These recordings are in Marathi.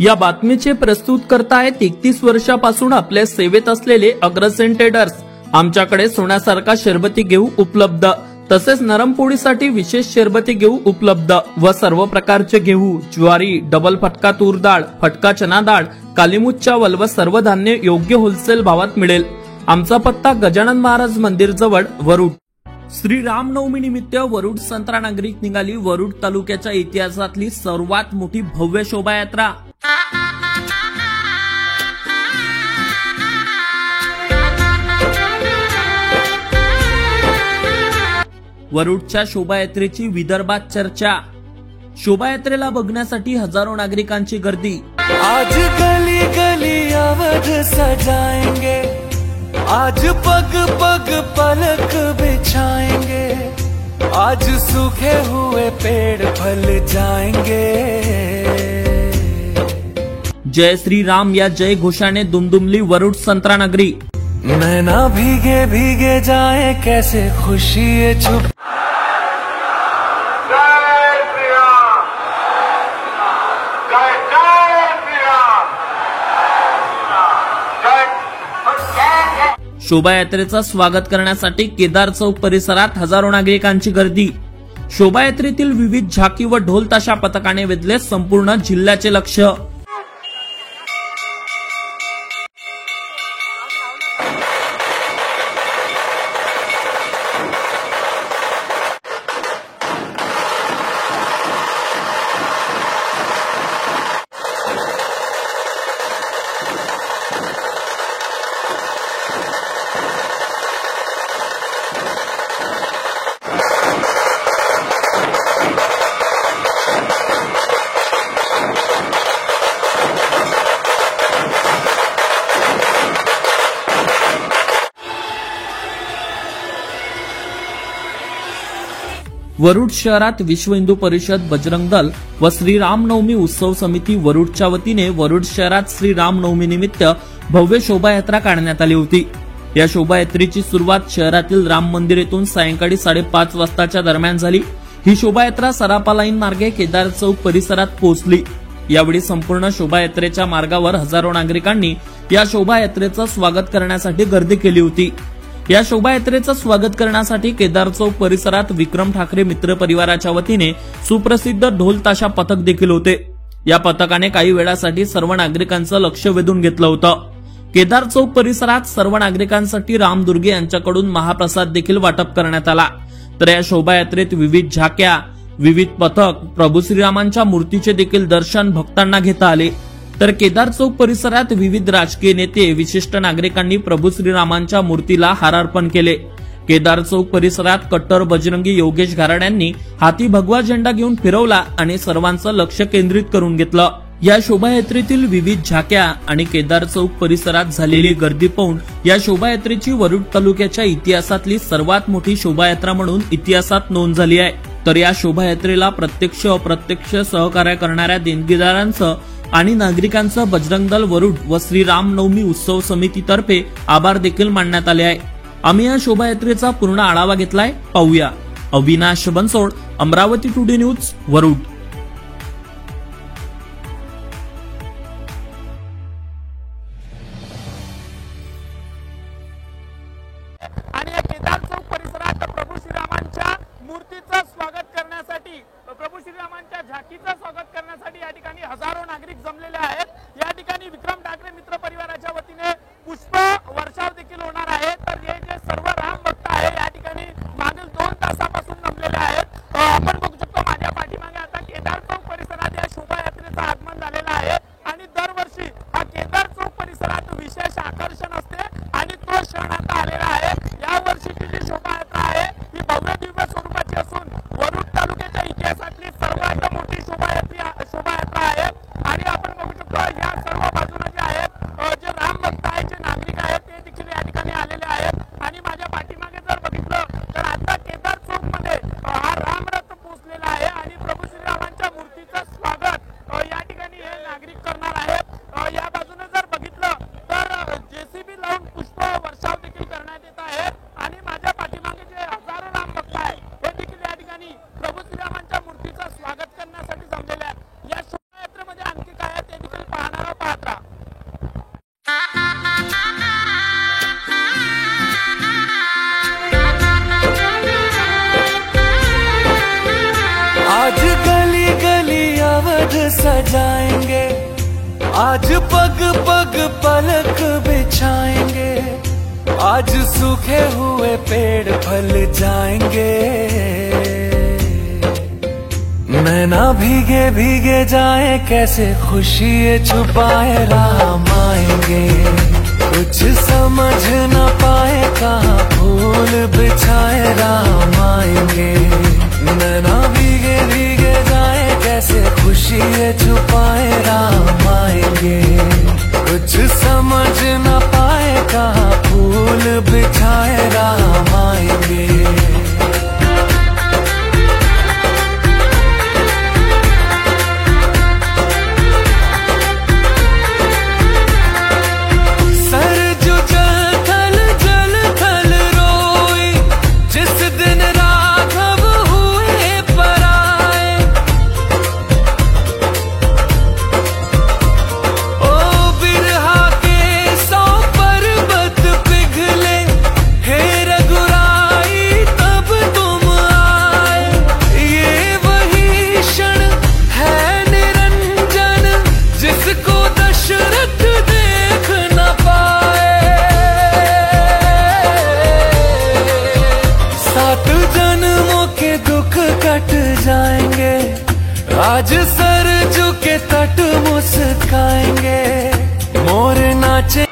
या बातमीचे प्रस्तुत करतायत 31 वर्षापासून आपल्या सेवेत असलेले अग्रसेन ट्रेडर्स। आमच्याकडे सोन्यासारखा शरबती घेऊ उपलब्ध, तसेच नरम पोळीसाठी विशेष शरबती घेऊ उपलब्ध व सर्व प्रकारचे घेऊ, ज्वारी, डबल फटका तूर डाळ, फटका चना डाळ, कालीमुछ चावल व सर्व धान्य योग्य होलसेल भावात मिळेल। आमचा पत्ता गजानन महाराज मंदिर जवळ, वरुड। श्री रामनवमी निमित्त वरुड संत्रा नागरिक निघाली वरुड तालुक्याच्या इतिहासातली सर्वात मोठी भव्य शोभायात्रा। वरुडच्या शोभायात्रेची विदर्भात चर्चा। शोभायात्रेला बघण्यासाठी हजारो नागरिकांची गर्दी। आज गली गली अवध सजाएंगे, आज पग पग पलक बिछाएंगे, आज सूखे हुए पेड़ फल जाएंगे। जय श्री राम या जय घोषाने दुमदुमली वरुड संत्रा नगरी। नैना भीगे भीगे जाए कैसे खुशी ये छुप। शोभायात्रेचं स्वागत करण्यासाठी केदार चौक परिसरात हजारो नागरिकांची गर्दी। शोभायात्रेतील विविध झाकी व ढोल ताशा पथकाने वेधले संपूर्ण जिल्ह्याचे लक्ष। वरुड शहरात विश्व हिंदू परिषद, बजरंग दल व श्री रामनवमी उत्सव समिती वरुडच्या वतीने वरुड शहरात श्री रामनवमी निमित्त भव्य शोभायात्रा काढण्यात आली होती। या शोभायात्रेची सुरुवात शहरातील राम मंदिर येथून सायंकाळी 5:30 वाजताच्या दरम्यान झाली। ही शोभायात्रा सराफा लाईन मार्गे केदार चौक परिसरात पोहोचली। यावेळी संपूर्ण शोभायात्रेच्या मार्गावर हजारो नागरिकांनी या शोभायात्रेचं स्वागत करण्यासाठी गर्दी केली होती। या शोभायात्रेचं स्वागत करण्यासाठी केदार चौक परिसरात विक्रम ठाकरे मित्र परिवाराच्या वतीने सुप्रसिद्ध ढोल ताशा पथक देखील होते। या पथकाने काही वेळासाठी सर्व नागरिकांचं लक्ष वेधून घेतलं होतं। केदार चौक परिसरात सर्व नागरिकांसाठी रामदुर्गे यांच्याकडून महाप्रसाद देखील वाटप करण्यात आला। तर या शोभायात्रेत विविध झाक्या, विविध पथक, प्रभू श्रीरामांच्या मूर्तीचे देखील दर्शन भक्तांना घेता आले। तर केदार चौक परिसरात विविध राजकीय नेते, विशिष्ट नागरिकांनी प्रभू श्रीरामांच्या मूर्तीला हार अर्पण केले। केदार चौक परिसरात कट्टर बजरंगी योगेश घाराड्यांनी हाती भगवा झेंडा घेऊन फिरवला आणि सर्वांचं लक्ष केंद्रित करून घेतलं। या शोभायात्रेतील विविध झाक्या आणि केदार चौक परिसरात झालेली गर्दी पाहून या शोभायात्रेची वरुड तालुक्याच्या इतिहासातली सर्वात मोठी शोभायात्रा म्हणून इतिहासात नोंद झाली आहे। तर या शोभायात्रेला प्रत्यक्ष अप्रत्यक्ष सहकार्य करणाऱ्या देणगीदारांचं आणि नागरिकांचं बजरंग दल वरुड व श्री रामनवमी उत्सव समितीतर्फे आभार देखील मानण्यात आले आहे। आम्ही या शोभायात्रेचा पूर्ण आढावा घेतलाय, पाहूया। Avinash Bansod, Amravati today news, Warud. आणि या केदार चौक परिसरात प्रभू श्रीरामांच्या मूर्तीचं स्वागत करण्यासाठी, प्रभू श्रीरामांच्या झाकीचं स्वागत करण्यासाठी या ठिकाणी हजारो नागरिक जमलेले आहेत। या ठिकाणी विक्रम ठाकरे मित्र परिवाराच्या वतीने पुष्प वर्षाव देखील होणार आहे। तर हे जे सर्व राम भक्त आहे या ठिकाणी मागील 2 तासापासून जमलेले आहेत। आपण बघू शकतो माझ्या पाठीमागे आता केदार चौक परिसरात या शोभायात्रेचं आगमन झालेलं आहे आणि दरवर्षी हा केदार चौक परिसरात विशेष आकर्षण असते आणि तो क्षण आता आलेला आहे। या वर्षीची जी शोभायात्रा आहे ही भव्य दिव्य स्वरूपाची असून वरुड तालुक्याच्या इतिहासातली सर्वात मोठी शोभायात्रा आहे। आणि आपण बघू शकतो या सर्व बाजूने जे आहेत जे राम भक्त आहेत, जे नागरिक आहेत ते देखील या ठिकाणी आलेले आहेत। आणि माझ्या पाठीमागे जर बघितलं तर आता केदार चौक मध्ये हा रामरथ पोहोचलेला आहे आणि प्रभू श्रीरामांच्या मूर्तीचं स्वागत या ठिकाणी हे नागरिक करणार आहेत। या बाजूने जर बघितलं तर जेसीबी लावून पुष्प वर्षाव देखील करण्यात येत आहे आणि माझ्या पाठीमागे जे हजारो राम भक्त आहेत हे देखील या ठिकाणी प्रभू श्रीरामांच्या मूर्तीचं स्वागत करण्यासाठी जमलेले आहेत। या शोभायात्रेमध्ये आणखी काय आहे ते देखील आएंगे, आज पग पग पलक बिछाएंगे, आज सूखे हुए पेड़ फल जाएंगे। नैना भीगे भीगे जाए कैसे खुशी ये छुपाए राम आएंगे, कुछ समझ न पाए कहाँ फूल बिछाए राम आएंगे। नैना भीगे भीगे जाए कैसे खुशी ये छुपाए राम आएंगे, कुछ समझ न पाए कहाँ फूल बिछाए राम आएंगे। आज सर झुके तट मुस्काएंगे, मोर नाचे।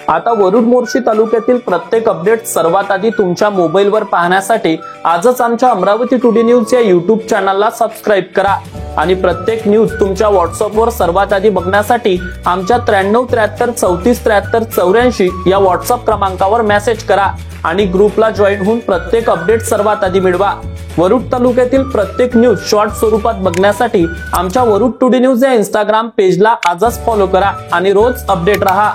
आता वरुड मोर्शी तालुक्यातील प्रत्येक अपडेट सर्वात आधी तुमच्या मोबाईलवर पाहण्यासाठी आजच आमच्या अमरावती टुडे न्यूज या युट्यूब चॅनलला सबस्क्राईब करा आणि प्रत्येक न्यूज तुमच्या व्हॉट्सअपवर सर्वात आधी बघण्यासाठी आमच्या 93 33 34 73 84 या व्हॉट्सअप क्रमांकावर मेसेज करा आणि ग्रुपला जॉईन होऊन प्रत्येक अपडेट सर्वात आधी मिळवा। वरुड तालुक्यातील प्रत्येक न्यूज शॉर्ट स्वरूपात बघण्यासाठी आमच्या वरुड टुडे न्यूज या इंस्टाग्राम पेजला आजच फॉलो करा आणि रोज अपडेट रहा।